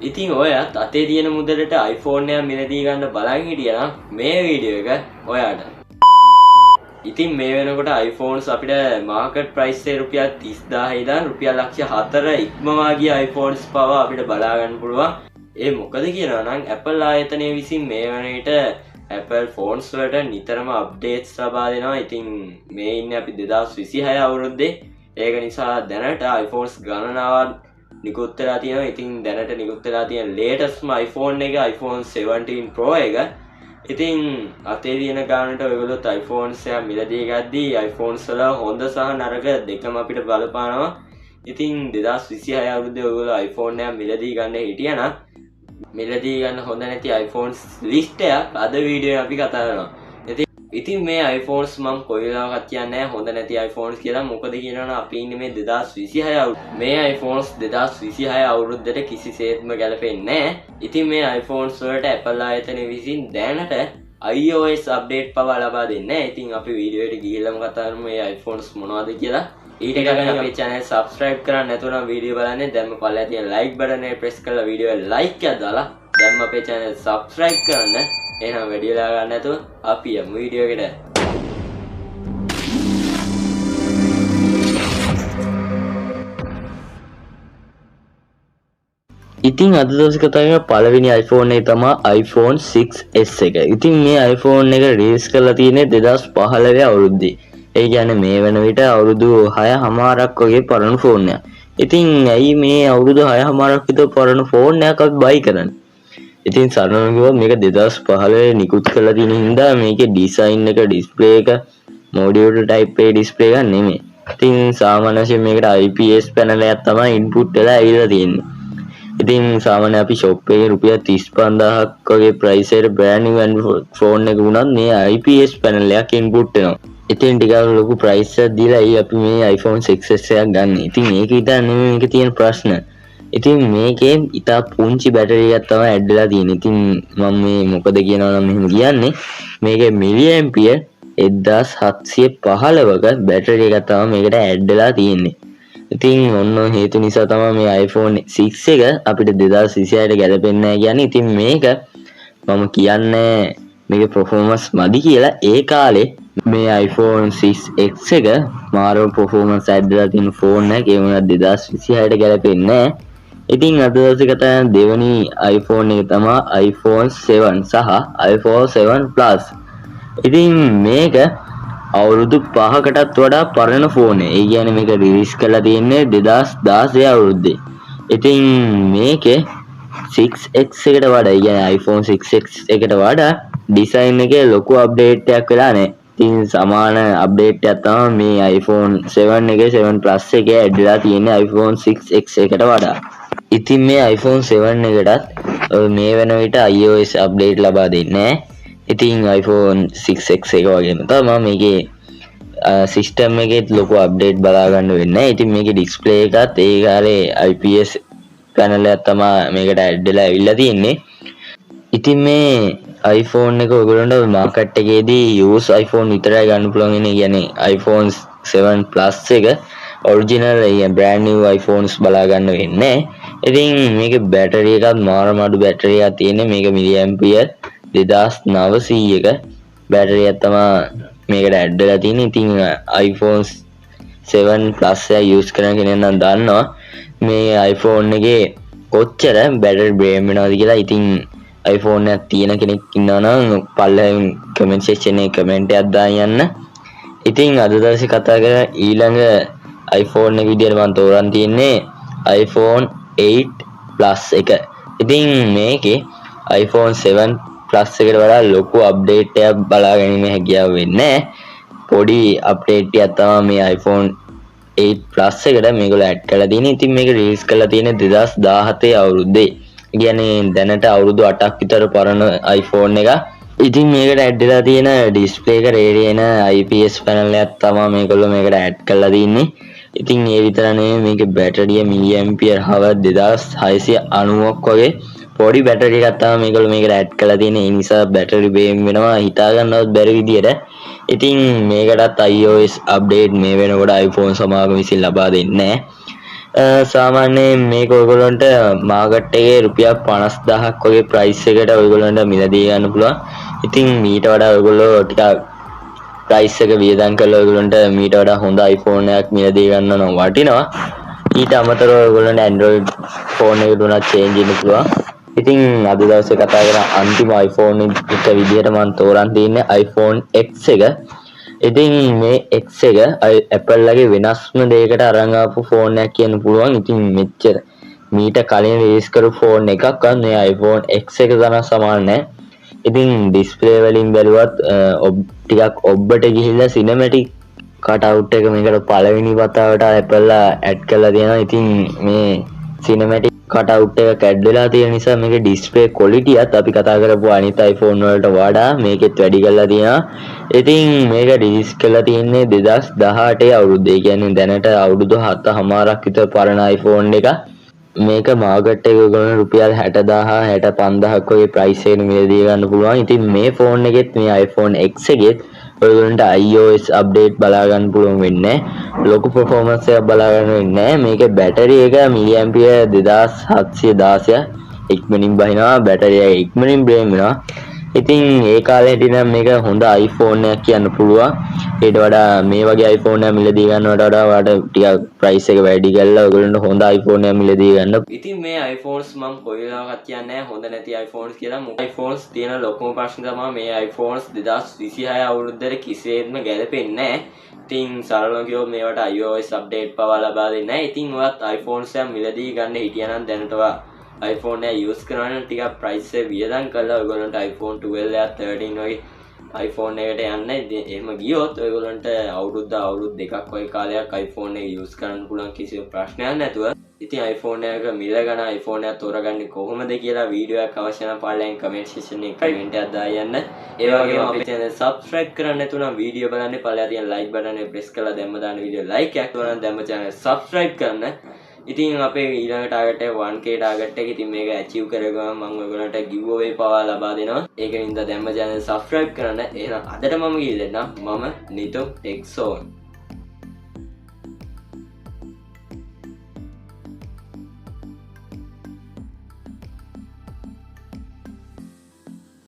ඉතින් ඔයත් අතේ තියෙන මුදලට iPhone එකක් මිලදී ගන්න බලන් හිටියා නම් මේ වීඩියෝ එක ඔයාට. ඉතින් මේ වෙනකොට iPhones අපිට මාකට් ප්‍රයිස් එකේ රුපියල් 30000 ඉඳන් රුපියල් ලක්ෂ 4 ඉක්මවා ගිය iPhones පවා අපිට බලා ගන්න පුළුවන්. ඒ මොකද කියනවා නම් Apple ආයතනය විසින් මේ වන විට Apple phones වලට නිතරම අප්ඩේට්ස් ලබා දෙනවා. ඉතින් මේ ඉන්නේ අපි 2026 අවුරුද්දේ. ඒක නිසා දැනට iPhones ගණනාවක් නිකුත් වෙලා තියෙනවා. ඉතින් දැනට නිකුත් වෙලා තියෙන latestම iPhone එක iPhone 17 Pro එක. ඉතින් අතේ තියෙන ගානට ඔයගොල්ලොත් iPhones එක මිලදී ගද්දී iPhones වල හොඳ සහ නරක දෙකම අපිට බලපානවා. ඉතින් 2026 අවුරුද්දේ ඔයගොල්ලෝ iPhone එක මිලදී ගන්න හිටියනම් මිලදී ගන්න හොඳ නැති iPhones list එකක් අද වීඩියෝ අපි කතා කරනවා. ඉතින් මේ iPhones මම කොයි වෙලාවකත් කියන්නේ හොඳ නැති iPhones කියලා. මොකද කියනවනම් අපි ඉන්නේ මේ 2026 අවුරුද්ද. මේ iPhones 2026 අවුරුද්දට කිසිසේත්ම ගැලපෙන්නේ නැහැ. ඉතින් මේ iPhones වලට Apple ආයතනය විසින් දැනට iOS update පවා ලබා දෙන්නේ නැහැ. ඉතින් අපි වීඩියෝ එකට ගිහිල්ලාම කතා කරමු මේ iPhones මොනවද කියලා. ඊට කලින් අපේ channel subscribe කරන්න නැතුව නම් වීඩියෝ බලන්නේ දැන්ම පල්ලෙහා තියෙන like button එක press කරලා වීඩියෝ එක like එකක් දාලා දැන්ම අපේ channel subscribe කරන්න. එහෙනම් වැඩි වෙලා ගන්න නැතුව අපි යමු වීඩියෝ එකට. ඉතින් අද දවසේ කතා කරන පළවෙනි iPhone එක තමයි iPhone 6s එක. ඉතින් මේ iPhone එක රිලීස් කරලා තියෙන්නේ 2015 අවුරුද්දේ. ඒ කියන්නේ මේ වෙන විට අවුරුදු 6මාරක් වගේ පරණ ෆෝන් එකක්. ඉතින් ඇයි මේ අවුරුදු 6මාරක් විතර පරණ ෆෝන් එකක් අපි buy කරන්නේ? ඉතින් සරලව කිව්වොත් මේක 2015 නිකුත් කරලා තියෙන හින්දා මේකේ ඩිසයින් එක ඩිස්ප්ලේ එක මොඩියුලර් ටයිප් A ඩිස්ප්ලේ එකක් නෙමෙයි. ඉතින් සාමාන්‍ය වශයෙන් මේකට IPS පැනල් එකක් තමයි ඉන්පුට් වෙලා ඇවිල්ලා තියෙන්නේ. ඉතින් සාමාන්‍ය අපි ෂොප් එකේ රුපියල් 35000ක් වගේ ප්‍රයිස් එකට බ්‍රෑන්ඩ් නිව් ෆෝන් එක වුණත් මේ IPS පැනල් එකක් ඉන්පුට් වෙනවා. ඉතින් ටිකක් ලොකු ප්‍රයිස් එකක් දීලා අපි මේ iPhone 6s එකක් ගන්න. ඉතින් මේක විතර නෙමෙයි මේකේ තියෙන ප්‍රශ්න. ඉතින් මේකේ ඉතා පුංචි බැටරි එකක් තමයි ඇඩ් වෙලා තියෙන්නේ. ඉතින් මම මේ මොකද කියනවා නම් මෙහෙම කියන්නේ මේකේ මිලි ඇම්පියර් 1715ක බැටරි එකක් තමයි මේකට ඇඩ් වෙලා තියෙන්නේ. ඉතින් ඔන්න හේතු නිසා තමයි මේ iPhone 6 එක අපිට 2026ට ගැලපෙන්නේ නැහැ කියන්නේ. ඉතින් මේක මම කියන්නේ මේකේ performance මදි කියලා. ඒ කාලේ මේ iPhone 6x එක මාරව performance ඇඩ් වෙලා තියෙන ෆෝන් එකක්. ඒ වුණත් 2026ට ගැලපෙන්නේ නැහැ. ඉතින් අද දවසේ කතා කරන දෙවෙනි iPhone එක තමයි iPhone 7 සහ iPhone 7 Plus. ඉතින් මේක අවුරුදු 5කටත් වඩා පරණ ෆෝන් එක. ඒ කියන්නේ මේක රිලීස් කරලා තියෙන්නේ 2016 අවුරුද්දේ. ඉතින් මේකේ 6x එකට වඩා, ඒ කියන්නේ iPhone 6x එකට වඩා ඩිසයින් එකේ ලොකු අප්ඩේට් එකක් වෙලා නැහැ. ඉතින් සමාන අප්ඩේට් එකක් තමයි මේ iPhone 7 එකේ 7 Plus එකේ ඇඩ් වෙලා තියෙන්නේ iPhone 6x එකට වඩා. ඉතින් මේ iPhone 7 එකටත් මේ වෙන විට iOS අප්ඩේට් ලබා දෙන්නේ නැහැ. ඉතින් iPhone 6x එක වගේම තමයි මේකේ සිස්ටම් එකේ ලොකු අප්ඩේට් බලා ගන්න වෙන්නේ නැහැ. ඉතින් මේකේ ඩිස්ප්ලේ එකත් ඒ කාලේ IPS පැනල් එකක් තමයි මේකට ඇඩ් වෙලා ඇවිල්ලා තියෙන්නේ. ඉතින් මේ iPhone එක ඔයගොල්ලන්ට මාකට් එකේදී use iPhone විතරයි ගන්න පුළුවන් ඉන්නේ. කියන්නේ iPhone 7 Plus එක ඔරිජිනල් brand new iPhones බලා ගන්න වෙන්නේ. ඉතින් මේකේ බැටරි එකත් මාරමාඩු බැටරි එකක් තියෙන්නේ. මේක මිලි ඇම්පියර් 2900ක බැටරි එකක් තමයි මේකට ඇඩ් වෙලා තියෙන්නේ. ඉතින් iPhone 7 Plus එක use කරන කෙනෙක් නම් දන්නවා මේ iPhone එකේ කොච්චර බැටරි ඩ්‍රේන් වෙනවද කියලා. ඉතින් iPhone එකක් තියෙන කෙනෙක් ඉන්නවා නම් පල්ලෙන් comment section එකේ comment එකක් දාන්න යන්න. ඉතින් අද දවසේ කතා කරන ඊළඟ iPhone එක විදියට මම තෝරන් තියන්නේ iPhone 8 Plus එක. ඉතින් මේකේ iPhone 7 Plus එකට වඩා ලොකු අප්ඩේට් එකක් බලා ගැනීම හැකියාව වෙන්නේ නැහැ. පොඩි අප්ඩේට් එකක් තමයි මේ iPhone 8 Plus එකට මේගොල්ලෝ ඇඩ් කරලා තියෙන්නේ. ඉතින් මේක රිලීස් කරලා තියෙන්නේ 2017 අවුරුද්දේ. කියන්නේ දැනට අවුරුදු 8ක් විතර පරණ iPhone එක. ඉතින් මේකට ඇඩ් වෙලා තියෙන ඩිස්ප්ලේ එක රේඩියන IPS පැනල් එකක් තමයි මේගොල්ලෝ මේකට ඇඩ් කරලා තින්නේ. ඉතින් ඒ විතර නෙමෙයි මේකේ බැටරිය මිලි ඇම්පියර් හවර් 2690ක් වගේ පොඩි බැටරි එකක් තමයි මේගොල්ලෝ මේකට ඇඩ් කරලා තියෙන්නේ. ඒ නිසා බැටරි බේම් වෙනවා හිතා ගන්නවත් බැරි විදියට. ඉතින් මේකටත් iOS අප්ඩේට් මේ වෙනකොට iPhone සමාගම විසින් ලබා දෙන්නේ නැහැ. සාමාන්‍යයෙන් මේක ඔයගොල්ලන්ට මාකට් එකේ රුපියල් 50000ක් වගේ ප්‍රයිස් එකට ඔයගොල්ලන්ට මිලදී ගන්න පුළුවන්. ඉතින් මීට වඩා ඔයගොල්ලෝ ටිකක් ප්‍රයිස් එක වියදම් කරලා ඔයගොල්ලන්ට මීට වඩා හොඳ iPhone එකක් මිලදී ගන්න නම් වටිනවා. ඊට අමතරව ඔයගොල්ලන්ට Android ෆෝන් එකකට උනත් change වෙන්න පුළුවන්. ඉතින් අද දවසේ කතා කරන අන්තිම iPhone එක විදිහට මම තෝරන් තියන්නේ iPhone X එක. ඉතින් මේ X එක Apple ලගේ වෙනස්ම දෙයකට අරන් ආපු ෆෝන් එකක් කියන්න පුළුවන්. ඉතින් මෙච්චර මීට කලින් රිලීස් කරපු ෆෝන් එකක්වත් මේ iPhone X එක තරම් සමාන නැහැ. ඉතින් ඩිස්ප්ලේ වලින් බැලුවත් ටිකක් ඔබ්බට ගිහිල්ලා සිනමැටික් කට් අවුට් එක මේකට පළවෙනි වතාවට Apple ඇඩ් කරලා තියෙනවා. ඉතින් මේ සිනමැටික් කට් අවුට් එක ඇඩ් වෙලා තියෙන නිසා මේකේ ඩිස්ප්ලේ ක්වොලිටියත් අපි කතා කරපු අනිත් iPhone වලට වඩා මේකෙත් වැඩි කරලා තියෙනවා. ඉතින් මේක රිලීස් කරලා තියෙන්නේ 2018 අවුරුද්දේ. ඒ කියන්නේ දැනට අවුරුදු 7කමාරක් විතර පරණ iPhone එක. මේක මාකට් එකේ ගොන රුපියල් 60000 65000ක් වගේ ප්‍රයිස් එකකට මිලදී ගන්න පුළුවන්. ඉතින් මේ ෆෝන් එකෙත් මේ iPhone X එකෙත් ඔයගොල්ලන්ට iOS අප්ඩේට් බලා ගන්න පුළුවන් වෙන්නේ නැහැ. ලොකු performance එකක් බලා ගන්න වෙන්නේ නැහැ. මේකේ බැටරි එක මිලිඇම්පියර් 2716 ඉක්මනින් බහිනවා. බැටරි එක ඉක්මනින් බ්‍රේන් වෙනවා. ඉතින් ඒ කාලේ හිටිනම් මේක හොඳ iPhone එකක් කියන්න පුළුවන්. ඊට වඩා මේ වගේ iPhone එකක් මිලදී ගන්නවට වඩා ඔයාලට ටිකක් price එක වැඩි කරලා ඔයගොල්ලන්ට හොඳ iPhone එකක් මිලදී ගන්න. ඉතින් මේ iPhones මම කොයි වෙලාවකත් කියන්නේ හොඳ නැති iPhones කියලා. iPhones තියෙන ලොකුම ප්‍රශ්නේ තමයි මේ iPhones 2026 අවුරුද්දේ කිසිසේත්ම ගැලපෙන්නේ නැහැ. ඉතින් සරලව කිව්වොත් මේවට iOS update පවා ලබා දෙන්නේ නැහැ. ඉතින් ඔයත් iPhones එක මිලදී ගන්න හිටියනම් දැනට ඔයා iPhone එක use කරන ටිකක් price එක වියදම් කරලා ඔයගොල්ලන්ට iPhone 12 එක 13 වගේ iPhone එකට යන්න. එහෙම ගියොත් ඔයගොල්ලන්ට අවුරුදු දෙකක් වගේ කාලයක් iPhone එක use කරන්න පුළුවන් කිසිම ප්‍රශ්නයක් නැතුව. ඉතින් iPhone එක මිල ගන්න iPhone එක තෝරගන්නේ කොහොමද කියලා වීඩියෝ එකක් අවශ්‍ය නම් පල්ලෙන් comment section එකේ comment එකක් දායන්න. ඒ වගේම අපේ channel subscribe කරන්න නැතුව නම් වීඩියෝ බලන්න පල්ලෙහා තියෙන like button එක press කරලා දැම්ම දාන වීඩියෝ like එකක් කරනවා නම් දැම්ම channel subscribe කරන්න. ඉතින් අපේ ඊළඟ ටාගට් එක 1k ටාගට් එක. ඉතින් මේක achieve කරගම මම ඔයගොල්ලන්ට giveaway පවා ලබා දෙනවා. ඒකෙන් ඉඳලා දැම්ම channel subscribe කරන්න. එහෙනම් අදට මම ගිහින් දෙන්නම්. මම නිතුම් Exxon